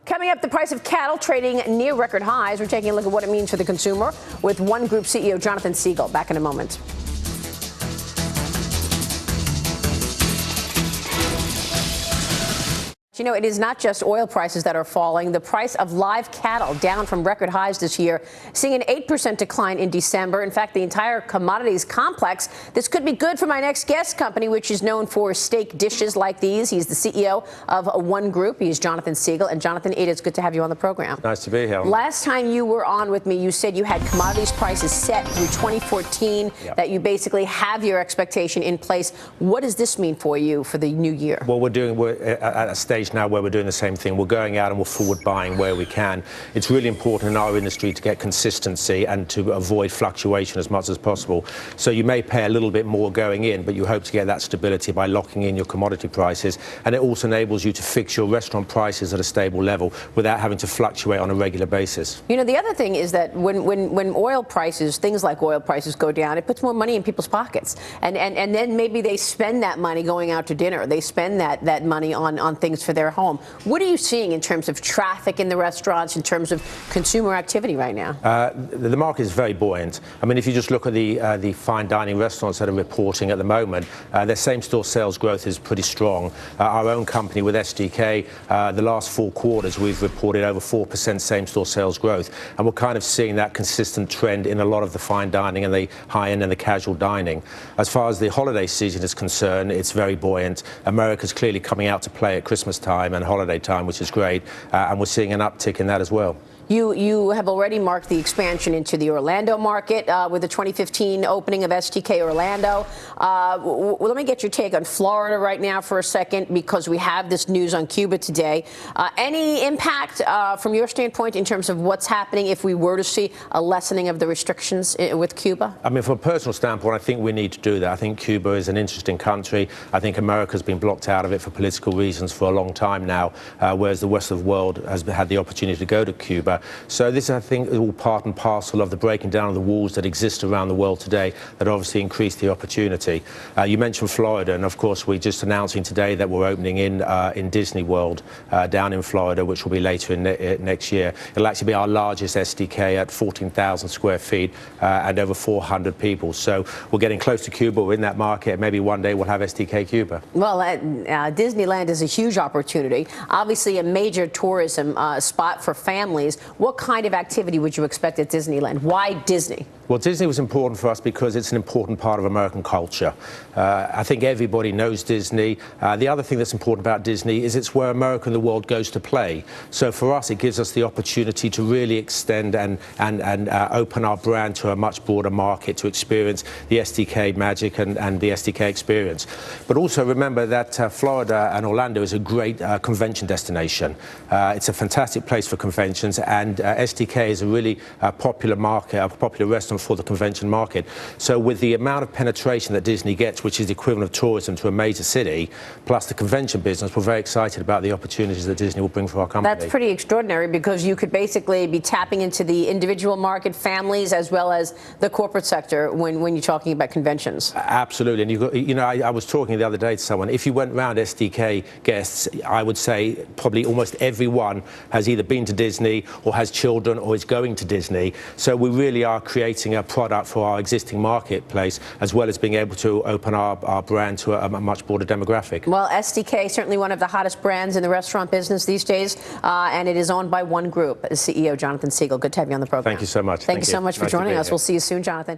Coming up, the price of cattle trading near record highs. We're taking a look at what it means for the consumer with One Group CEO Jonathan Siegel. Back in a moment. You know, it is not just oil prices that are falling. The price of live cattle down from record highs this year, seeing an 8% decline in December. In fact, the entire commodities complex. This could be good for my next guest company, which is known for steak dishes like these. He's the CEO of One Group. He's Jonathan Siegel. And Jonathan, it is good to have you on the program. Nice to be here. Last time you were on with me, you said you had commodities prices set through 2014, that you basically have your expectation in place. What does this mean for you for the new year? Well, we're at a stage now where we're doing the same thing. We're going out and we're forward buying where we can. It's really important in our industry to get consistency and to avoid fluctuation as much as possible. So you may pay a little bit more going in, but you hope to get that stability by locking in your commodity prices. And it also enables you to fix your restaurant prices at a stable level without having to fluctuate on a regular basis. You know, the other thing is that when oil prices, things like oil prices go down, it puts more money in people's pockets. And then maybe they spend that money going out to dinner. They spend that money on things for their home. What are you seeing in terms of traffic in the restaurants, in terms of consumer activity right now? The market is very buoyant. I mean, if you just look at the fine dining restaurants that are reporting at the moment, their same-store sales growth is pretty strong. Our own company with STK, the last 4 quarters, we've reported over 4% same-store sales growth. And we're kind of seeing that consistent trend in a lot of the fine dining and the high-end and the casual dining. As far as the holiday season is concerned, it's very buoyant. America's clearly coming out to play at Christmas time and holiday time, which is great, and we're seeing an uptick in that as well. You have already marked the expansion into the Orlando market with the 2015 opening of STK Orlando. Well, let me get your take on Florida right now for a second, because we have this news on Cuba today. Any impact from your standpoint in terms of what's happening if we were to see a lessening of the restrictions with Cuba? I mean, from a personal standpoint, I think we need to do that. I think Cuba is an interesting country. I think America's been blocked out of it for political reasons for a long time now, whereas the rest of the world has had the opportunity to go to Cuba. So this, I think, is all part and parcel of the breaking down of the walls that exist around the world today that obviously increase the opportunity. You mentioned Florida, and of course we're just announcing today that we're opening in Disney World down in Florida, which will be later in next year. It'll actually be our largest STK at 14,000 square feet and over 400 people. So we're getting close to Cuba. We're in that market. Maybe one day we'll have STK Cuba. Well, Disneyland is a huge opportunity. Obviously a major tourism spot for families. What kind of activity would you expect at Disneyland? Why Disney? Well, Disney was important for us because it's an important part of American culture. I think everybody knows Disney. The other thing that's important about Disney is it's where America and the world goes to play. So for us, it gives us the opportunity to really extend and open our brand to a much broader market to experience the STK magic and the STK experience. But also remember that Florida and Orlando is a great convention destination. It's a fantastic place for conventions, and STK is a really popular market, a popular restaurant for the convention market. So with the amount of penetration that Disney gets, which is the equivalent of tourism to a major city, plus the convention business, we're very excited about the opportunities that Disney will bring for our company. That's pretty extraordinary, because you could basically be tapping into the individual market, families, as well as the corporate sector when you're talking about conventions. Absolutely. And you know, I was talking the other day to someone. If you went around STK guests, I would say probably almost everyone has either been to Disney or has children or is going to Disney. So we really are creating a product for our existing marketplace, as well as being able to open our brand to a much broader demographic. Well, STK, certainly one of the hottest brands in the restaurant business these days, and it is owned by One Group. CEO Jonathan Siegel, good to have you on the program. Thank you so much. Thank you so much for joining us. We'll see you soon, Jonathan.